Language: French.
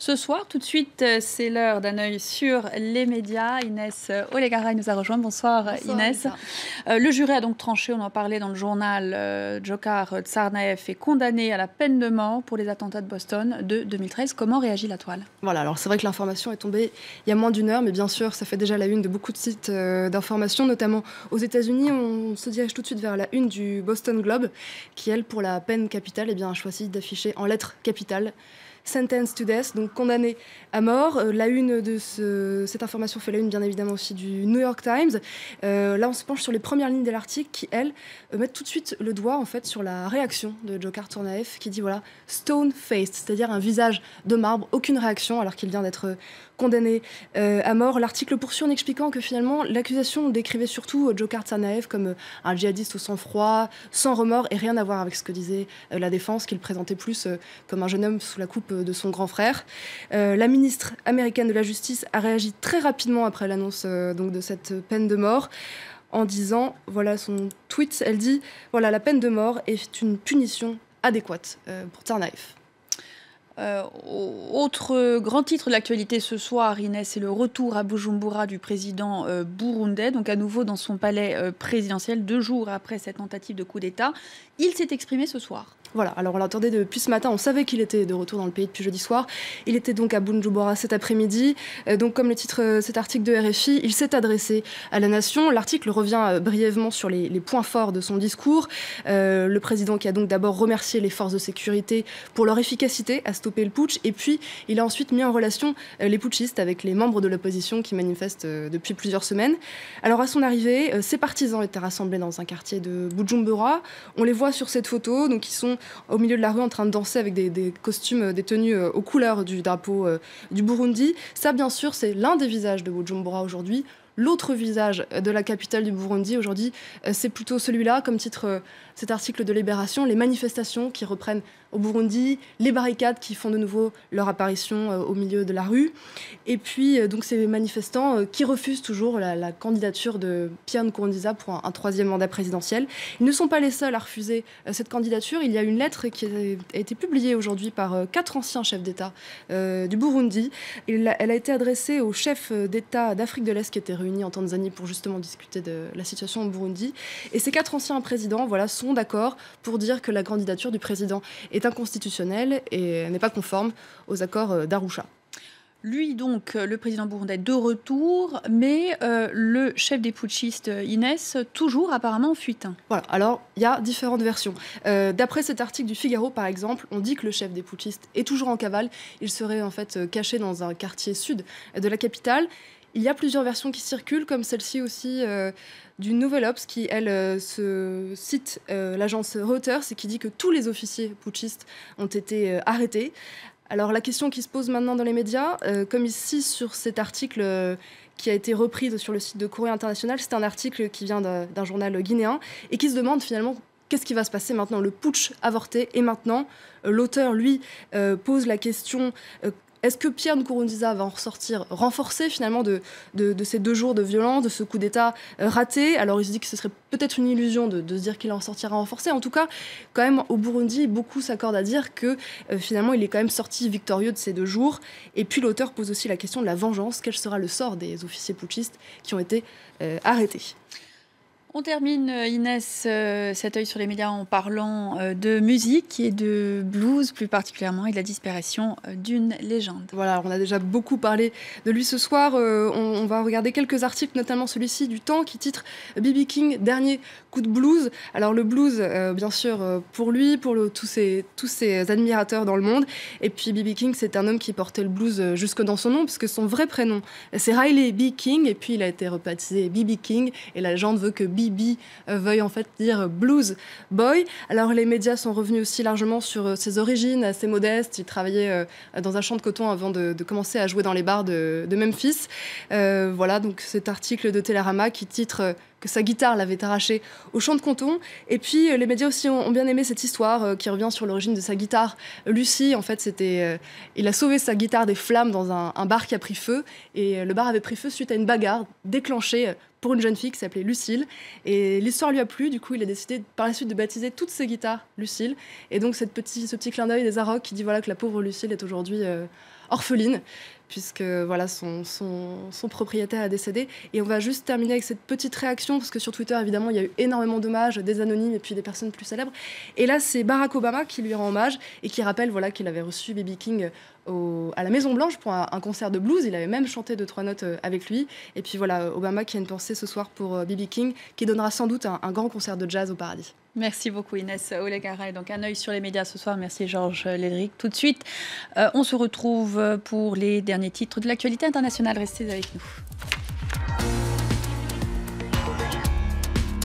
ce soir. Tout de suite, c'est l'heure d'un œil sur les médias. Inès Olegaray nous a rejoint. Bonsoir, Inès. Le jury a donc tranché, on en parlait dans le journal, Dzhokhar Tsarnaev est condamné à la peine de mort pour les attentats de Boston de 2013. Comment réagit la toile? Voilà, alors c'est vrai que l'information est tombée il y a moins d'une heure, mais bien sûr, ça fait déjà la une de beaucoup de sites d'information, notamment aux États-Unis. On se dirige tout de suite vers la une du Boston Globe, qui, elle, pour la peine capitale, a choisi d'afficher en lettres capitales Sentence to Death, donc condamné à mort. La une de cette information fait la une, bien évidemment, aussi du New York Times. Là, on se penche sur les premières lignes de l'article qui, elles, mettent tout de suite le doigt, en fait, sur la réaction de Dzhokhar Tsarnaev, qui dit, voilà, stone-faced, c'est-à-dire un visage de marbre, aucune réaction, alors qu'il vient d'être condamné à mort. L'article poursuit en expliquant que, finalement, l'accusation décrivait surtout Dzhokhar Tsarnaev comme un djihadiste au sang-froid, sans remords, et rien à voir avec ce que disait la défense, qu'il présentait plus comme un jeune homme sous la coupe de son grand frère. La ministre américaine de la Justice a réagi très rapidement après l'annonce donc de cette peine de mort en disant, voilà son tweet, elle dit « Voilà, la peine de mort est une punition adéquate pour Tsarnaev ». Autre grand titre de l'actualité ce soir, Inès, c'est le retour à Bujumbura du président burundais, donc à nouveau dans son palais présidentiel, 2 jours après cette tentative de coup d'État. Il s'est exprimé ce soir. Voilà, alors on l'attendait depuis ce matin, on savait qu'il était de retour dans le pays depuis jeudi soir. Il était donc à Bujumbura cet après-midi. Donc comme le titre cet article de RFI, il s'est adressé à la nation. L'article revient brièvement sur les points forts de son discours. Le président qui a donc d'abord remercié les forces de sécurité pour leur efficacité à stopper le putsch. Et puis il a ensuite mis en relation les putschistes avec les membres de l'opposition qui manifestent depuis plusieurs semaines. Alors à son arrivée, ses partisans étaient rassemblés dans un quartier de Bujumbura. On les voit sur cette photo, donc ils sont au milieu de la rue en train de danser avec des costumes, des tenues aux couleurs du drapeau du Burundi. Ça, bien sûr, c'est l'un des visages de Bujumbura aujourd'hui. L'autre visage de la capitale du Burundi aujourd'hui, c'est plutôt celui-là, comme titre cet article de Libération, les manifestations qui reprennent au Burundi, les barricades qui font de nouveau leur apparition au milieu de la rue, et puis donc ces manifestants qui refusent toujours la candidature de Pierre Nkurunziza pour un 3e mandat présidentiel. Ils ne sont pas les seuls à refuser cette candidature. Il y a une lettre qui a été publiée aujourd'hui par 4 anciens chefs d'État du Burundi. Elle a été adressée aux chefs d'État d'Afrique de l'Est qui étaient réunis en Tanzanie pour justement discuter de la situation au Burundi. Et ces 4 anciens présidents sont d'accord pour dire que la candidature du président est inconstitutionnelle et n'est pas conforme aux accords d'Arusha. Lui, donc, le président burundais de retour, mais le chef des putschistes, Inès, toujours apparemment en fuite. Voilà, alors il y a différentes versions. D'après cet article du Figaro, par exemple, on dit que le chef des putschistes est toujours en cavale. Il serait en fait caché dans un quartier sud de la capitale. Il y a plusieurs versions qui circulent, comme celle-ci aussi du Nouvel Obs, qui, elle, cite l'agence Reuters et qui dit que tous les officiers putschistes ont été arrêtés. Alors la question qui se pose maintenant dans les médias, comme ici sur cet article qui a été repris sur le site de Courrier International, c'est un article qui vient d'un journal guinéen et qui se demande finalement qu'est-ce qui va se passer maintenant. Le putsch avorté et maintenant, l'auteur, lui, pose la question... Est-ce que Pierre Nkurunziza va en ressortir renforcé finalement de ces 2 jours de violence, de ce coup d'État raté? Alors il se dit que ce serait peut-être une illusion de se dire qu'il en sortira renforcé. En tout cas, quand même, au Burundi, beaucoup s'accordent à dire que finalement il est quand même sorti victorieux de ces 2 jours. Et puis l'auteur pose aussi la question de la vengeance. Quel sera le sort des officiers putschistes qui ont été arrêtés? On termine, Inès, cet œil sur les médias en parlant de musique et de blues plus particulièrement et de la disparition d'une légende. Voilà, on a déjà beaucoup parlé de lui ce soir. On va regarder quelques articles, notamment celui-ci du Temps qui titre B.B. King, dernier coup de blues. Alors le blues, bien sûr, pour lui, pour tous ses admirateurs dans le monde. Et puis B.B. King, c'est un homme qui portait le blues jusque dans son nom, puisque son vrai prénom, c'est Riley B. King. Et puis il a été rebaptisé B.B. King. Et la légende veut que B.B. veuille en fait dire Blues Boy. Alors les médias sont revenus aussi largement sur ses origines assez modestes. Il travaillait dans un champ de coton avant de commencer à jouer dans les bars de Memphis. Voilà, donc cet article de Télérama qui titre que sa guitare l'avait arraché au champ de coton. Et puis les médias aussi ont bien aimé cette histoire qui revient sur l'origine de sa guitare. Lucie, en fait, il a sauvé sa guitare des flammes dans un bar qui a pris feu. Et le bar avait pris feu suite à une bagarre déclenchée pour une jeune fille qui s'appelait Lucille. Et l'histoire lui a plu, du coup il a décidé par la suite de baptiser toutes ses guitares Lucille. Et donc ce petit clin d'œil des Arocs qui dit voilà, que la pauvre Lucille est aujourd'hui orpheline, puisque voilà, son propriétaire a décédé. Et on va juste terminer avec cette petite réaction, parce que sur Twitter, évidemment, il y a eu énormément d'hommages, des anonymes et puis des personnes plus célèbres. Et là, c'est Barack Obama qui lui rend hommage et qui rappelle voilà, qu'il avait reçu B.B. King à la Maison-Blanche pour un concert de blues. Il avait même chanté 2-3 notes avec lui. Et puis voilà, Obama qui a une pensée ce soir pour B.B. King, qui donnera sans doute un grand concert de jazz au paradis. Merci beaucoup Inès Olegara. Donc un œil sur les médias ce soir. Merci Georges Lédric. Tout de suite, on se retrouve pour les derniers titres de l'actualité internationale. Restez avec nous.